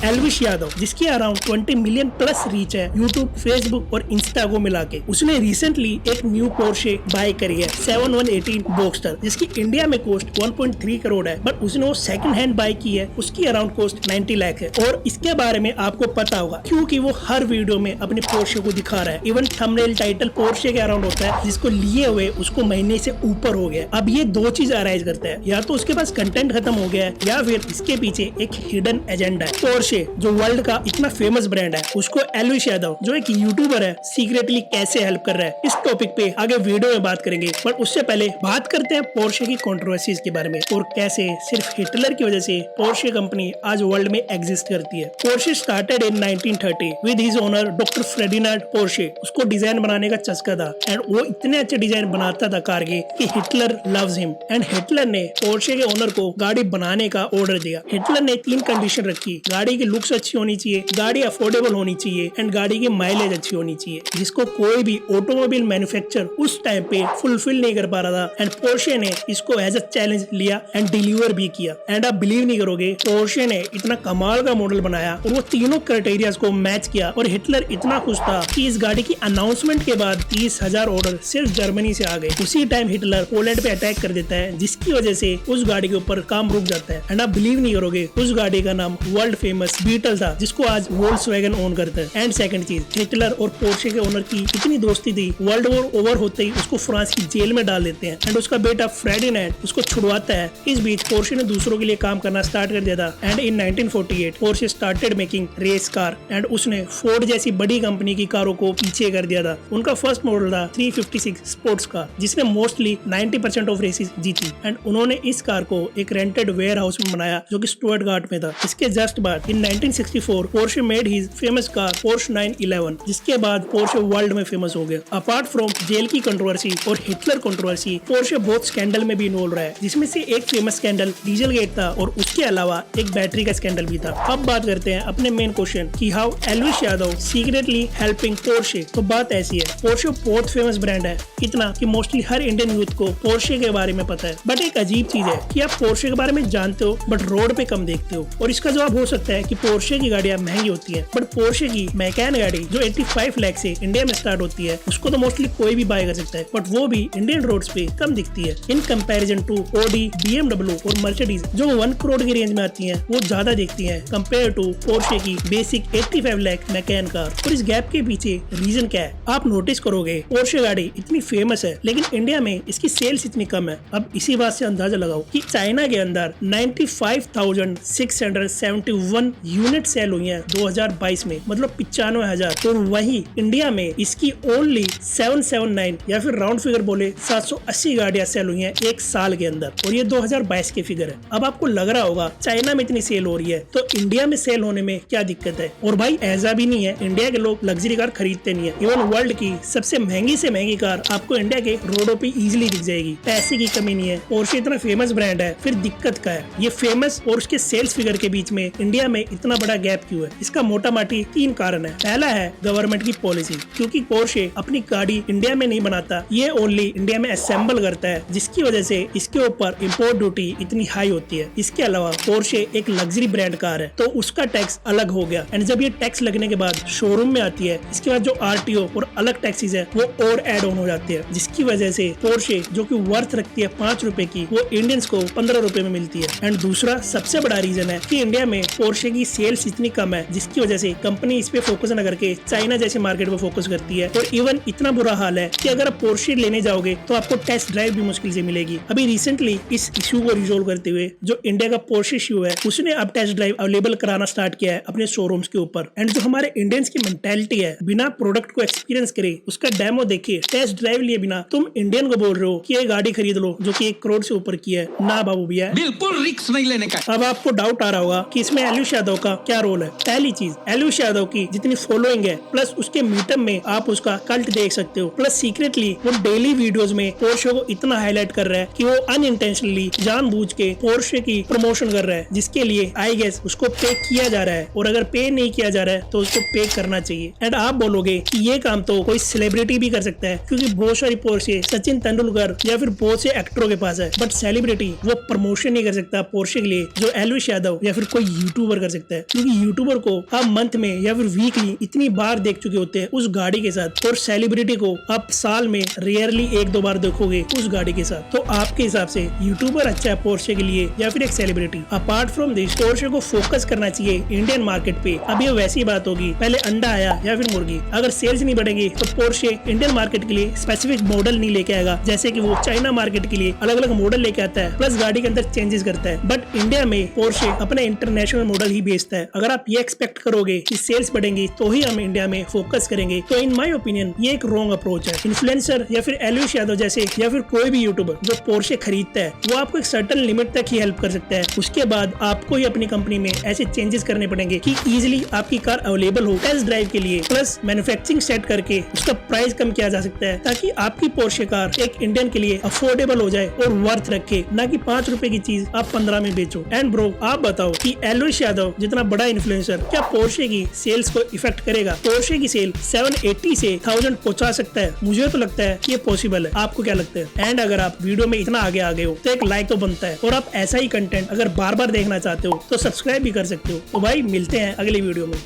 एल्विश यादव, जिसकी around 20 million plus reach है YouTube, Facebook और इंस्टा को मिला के। उसने रिसेंटली एक न्यू पोर्शे बाय करी है 7118 बोक्स्टर, जिसकी इंडिया में कॉस्ट 1.3 करोड़ है, बट उसने वो सेकंड हैंड बाय की है, उसकी अराउंड कॉस्ट 90 लाख है। और इसके बारे में आपको पता होगा क्योंकि वो हर वीडियो में अपने पोर्शे को दिखा रहा है। इवन थंबनेल टाइटल पोर्शे के अराउंड होता है, जिसको लिए हुए उसको महीने से ऊपर हो गया। अब ये दो चीज अराइज करता है, या तो उसके पास कंटेंट खत्म हो गया है या फिर इसके पीछे एक हिडन एजेंडा है। पोर्शे जो वर्ल्ड का इतना फेमस ब्रांड है, उसको एल्विश यादव जो एक यूट्यूबर है सीक्रेटली कैसे हेल्प कर रहा है, इस टॉपिक पे आगे वीडियो में बात करेंगे। पर उससे पहले बात करते हैं पोर्शे की कंट्रोवर्सीज के बारे में और कैसे सिर्फ हिटलर की वजह से पोर्शे कंपनी आज वर्ल्ड में एग्जिस्ट करती है। Porsche started in 1930 with his owner doctor Ferdinand Porsche. उसको डिजाइन बनाने का चस्का था एंड वो इतने अच्छे डिजाइन बनाता था कार के कि Hitler loves him. And Hitler ने पोर्शे के ओनर को गाड़ी बनाने का ऑर्डर दिया। हिटलर ने 3 कंडीशन रखी, गाड़ी की लुक्स अच्छी होनी चाहिए, गाड़ी अफोर्डेबल होनी चाहिए एंड गाड़ी की माइलेज अच्छी होनी चाहिए, जिसको कोई भी ऑटोमोबाइल मैन्युफैक्चरर उस टाइम पे फुलफिल नहीं कर पा रहा था। एंड पोर्शे ने इसको एज अ चैलेंज लिया एंड डिलीवर भी किया। एंड आप बिलीव नहीं करोगे, पोर्शे ने इतना कमाल का मॉडल बनाया और वो तीनों क्राइटेरियाज को मैच किया। और हिटलर इतना खुश था कि इस गाड़ी की अनाउंसमेंट के बाद 30,000 ऑर्डर सिर्फ जर्मनी से आ गए। उसी टाइम हिटलर पोलैंड पे अटैक कर देता है, जिसकी वजह से उस गाड़ी के ऊपर काम रुक जाता है। एंड आप बिलीव नहीं करोगे, उस गाड़ी का नाम वर्ल्ड फेमस बीटल था, जिसको आज वोल्क्सवैगन ओन करता है। एंड सेकंड चीज, हिटलर और पोर्शे के ओनर की इतनी दोस्ती थी, वर्ल्ड वॉर ओवर होते ही उसको फ्रांस की जेल में डाल देते हैं एंड उसका बेटा फ्रेडिनार्ड उसको छुड़वाता है। इस बीच पोर्शे ने दूसरों के लिए काम करना स्टार्ट कर दिया था। And in 1948 Porsche started making race car and उसने फोर्ड जैसी बड़ी कंपनी की कारों को पीछे कर दिया था। उनका फर्स्ट मॉडल था 356 स्पोर्ट्स कार, जिसने मोस्टली 90% ऑफ रेसेस जीती। एंड उन्होंने इस कार को एक रेंटेड वेयर हाउस में बनाया जो कि स्टुअर्टगार्ट में था। इसके जस्ट बाद इन 1964 Porsche made his famous car Porsche 911, जिसके बाद पोर्शे वर्ल्ड में फेमस हो गया। अपार्ट फ्रॉम जेल की कंट्रोवर्सी और हिटलर कंट्रोवर्सी, पोर्शे बहुत स्कैंडल में भी इन्वॉल्व रहा है, जिसमें से एक फेमस स्कैंडल डीजल गेट था और उसके अलावा एक बैटरी का स्कैंडल भी था। अब बात करते हैं अपने मेन क्वेश्चन कि how Elvish Yadav secretly helping Porsche. तो बात ऐसी है, पोर्शे बहुत फेमस ब्रांड है, इतना कि मोस्टली हर इंडियन यूथ को पोर्शे के बारे में पता है। बट एक अजीब चीज है कि आप पोर्शे के बारे में जानते हो बट रोड पे कम देखते हो। और इसका जवाब हो सकता है कि पोर्शे की गाड़ियां महंगी होती है, बट पोर्शे की मैकैन गाड़ी जो 85 लाख से इंडिया में स्टार्ट होती है, उसको तो मोस्टली कोई भी बाय कर सकता है, बट वो भी इंडियन रोड्स पे कम दिखती है in comparison to Audi, BMW और मर्सिडीज जो 1 करोड़ की रेंज में आती हैं, वो ज्यादा दिखती हैं कंपेयर टू पोर्शे की बेसिक 85 लाख मैकैन कार। और इस गैप के पीछे रीजन क्या है? आप नोटिस करोगे, पोर्शे गाड़ी इतनी फेमस है लेकिन इंडिया में इसकी सेल्स इतनी कम है। अब इसी बात से अंदाजा लगाओ कि चाइना के अंदर 95,671 यूनिट सेल हुई है 2022 में, मतलब 95,000। तो वही इंडिया में इसकी ओनली 779 या फिर राउंड फिगर बोले 780 गाड़ियां सेल हुई हैं एक साल के अंदर, और ये 2022 के फिगर है। अब आपको लग रहा होगा चाइना में इतनी सेल हो रही है तो इंडिया में सेल होने में क्या दिक्कत है? और भाई ऐसा भी नहीं है, इंडिया के लोग लग्जरी कार खरीदते नहीं है। इवन वर्ल्ड की सबसे महंगी से महंगी कार आपको इंडिया के रोडों पे इजीली दिख जाएगी, पैसे की कमी नहीं है। पोर्शे इतना फेमस ब्रांड है, फिर दिक्कत क्या है? ये फेमस और उसके सेल्स फिगर के बीच में इंडिया में इतना बड़ा गैप क्यों है? इसका मोटा माटी 3 कारण है। पहला है गवर्नमेंट की पॉलिसी, क्योंकि पोर्शे अपनी गाड़ी इंडिया में नहीं बनाता, ये ओनली इंडिया में असेंबल करता है, जिसकी वजह से इसके ऊपर इंपोर्ट ड्यूटी इतनी हाई होती है। इसके अलावा पोर्शे एक लग्जरी ब्रांड कार है तो उसका टैक्स अलग हो गया, एंड जब ये टैक्स लगने के बाद शोरूम में आती है, इसके बाद जो RTO और अलग टैक्सेस है वो और एड ऑन हो जाती है, जिसकी वजह से पोर्शे जो कि वर्थ रखती है 5 रुपए की, वो इंडियंस को 15 रुपए में मिलती है। एंड दूसरा सबसे बड़ा रीजन है कि इंडिया में पोर्शे की सेल्स इतनी कम है, जिसकी वजह से कंपनी इस पे फोकस न करके चाइना जैसे मार्केट पे फोकस करती है। और इवन इतना बुरा हाल है कि अगर आप पोर्शे लेने जाओगे तो आपको टेस्ट ड्राइव भी मुश्किल से मिलेगी। अभी रिसेंटली इस इशू को रिजोल्व करते हुए जो इंडिया का पोर्शे इशू है, उसने अब टेस्ट ड्राइव अवेलेबल कराना स्टार्ट किया है अपने शोरूम्स के ऊपर। एंड जो हमारे इंडियंस की मेंटालिटी है, बिना प्रोडक्ट को एक्सपीरियंस करे, उसका डेमो देखे, टेस्ट ड्राइव लिए बिना तुम इंडियन को बोल रहे हो कि ये गाड़ी खरीद लो जो कि 1 करोड़ से ऊपर की है। ना बाबू भैया, बिल्कुल रिस्क नहीं लेने का। अब आपको डाउट आ रहा होगा कि इसमें एल्विश यादव का क्या रोल है। पहली चीज, एल्विश यादव की जितनी फॉलोइंग है प्लस उसके मीटअप में आप उसका कल्ट देख सकते हो, प्लस सीक्रेटली वो डेली वीडियोस में पोर्शे को इतना हाईलाइट कर रहा है कि वो अनइंटेंशनली जानबूझ के पोर्शे की प्रमोशन कर रहा है, जिसके लिए आई गेस उसको पे किया जा रहा है। और अगर पे नहीं किया जा रहा है तो उसको पे करना चाहिए। एंड आप बोलोगे कि ये काम तो कोई सेलिब्रिटी भी कर सकता है, क्योंकि बहुत सारी पोर्शे सचिन तेंदुलकर या फिर बहुत से एक्टरों के पास है, बट सेलिब्रिटी वो प्रमोशन नहीं कर सकता पोर्शे के लिए जो एल्विश यादव या फिर कोई यूट्यूबर कर सकता है, क्योंकि यूट्यूबर को आप मंथ में या फिर वीकली इतनी बार देख चुके होते हैं उस गाड़ी के साथ, और सेलिब्रिटी को आप साल में रेयरली 1-2 बार देखोगे उस गाड़ी के साथ। तो आपके हिसाब से यूट्यूबर अच्छा है पोर्शे के लिए या फिर एक celebrity? Apart from this, Porsche को फोकस करना चाहिए इंडियन मार्केट पे। अब ये वैसी बात होगी, पहले अंडा आया या फिर मुर्गी। अगर सेल्स नहीं बढ़ेंगे तो पोर्शे इंडियन मार्केट के लिए स्पेसिफिक मॉडल नहीं लेके आएगा, जैसे कि वो चाइना मार्केट के लिए अलग अलग मॉडल लेके आता है, प्लस गाड़ी के अंदर चेंजेस करता है। बट इंडिया में पोर्शे अपने इंटरनेशनल मॉडल ही बेचता है। अगर आप ये एक्सपेक्ट करोगे कि सेल्स बढ़ेंगे तो ही हम इंडिया में फोकस करेंगे, तो इन माय ओपिनियन ये एक रॉन्ग अप्रोच है। इन्फ्लुएंसर या फिर एलविश यादव जैसे या फिर कोई भी यूट्यूबर जो पोर्शे खरीदता है, वो आपको एक सर्टेन लिमिट तक ही हेल्प कर सकता है। उसके बाद आपको ही अपनी कंपनी में ऐसे चेंजेस करने पड़ेंगे कि इजीली आपकी कार अवेलेबल हो टेस्ट ड्राइव के लिए, प्लस मैन्युफैक्चरिंग सेट करके उसका प्राइस कम किया जा सकता है, ताकि आपकी पोर्शे कार एक इंडियन के लिए अफोर्डेबल हो जाए और वर्थ रखे, ना कि 5 रुपए की चीज आप 15 में बेचो। एंड ब्रो, आप बताओ कि एलविश यादव जितना बड़ा इन्फ्लुएंसर क्या पोर्शे की सेल्स को इफेक्ट करेगा? पोर्शे की सेल 780 से 1000 पहुंचा सकता है। मुझे तो लगता है ये पॉसिबल है। आपको क्या लगता है? एंड अगर आप वीडियो में इतना आगे आ गए हो तो एक लाइक तो बनता है, और आप ऐसा ही कंटेंट अगर बार बार देखना चाहते हो तो सब्सक्राइब भी कर सकते हो। तो भाई मिलते हैं अगली वीडियो में।